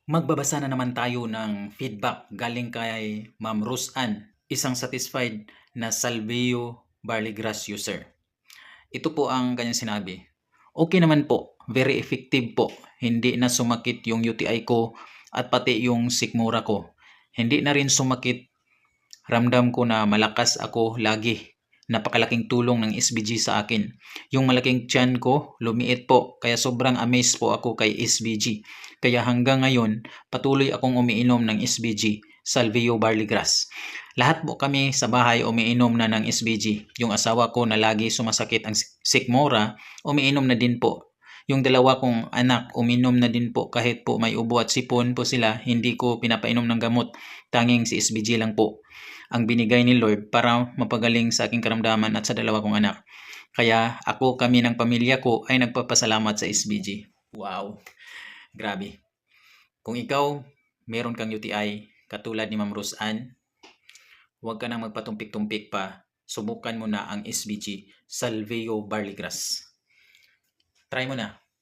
Magbabasa na naman tayo ng feedback galing kay Ma'am Rusan, isang satisfied na Salvio Barley Grass user. Ito po ang kanyang sinabi. Okay naman po, very effective po. Hindi na sumakit yung UTI ko at pati yung sikmura ko. Hindi na rin sumakit. Ramdam ko na malakas ako lagi. Napakalaking tulong ng SBG sa akin. Yung malaking tiyan ko, lumiit po. Kaya sobrang amazed po ako kay SBG. Kaya hanggang ngayon, patuloy akong umiinom ng SBG, Salvio Barley Grass. Lahat po kami sa bahay umiinom na ng SBG. Yung asawa ko na lagi sumasakit ang sikmura, umiinom na din po. Yung dalawa kong anak, uminom na din po kahit po may ubo at sipon po sila, hindi ko pinapainom ng gamot. Tanging si SBG lang po ang binigay ni Lord para mapagaling sa aking karamdaman at sa dalawa kong anak. Kaya kami ng pamilya ko ay nagpapasalamat sa SBG. Wow, grabe. Kung ikaw, meron kang UTI, katulad ni Ma'am Roseanne, huwag ka nang magpatumpik-tumpik pa. Subukan mo na ang SBG, Salvio Barley Grass. Try mo na.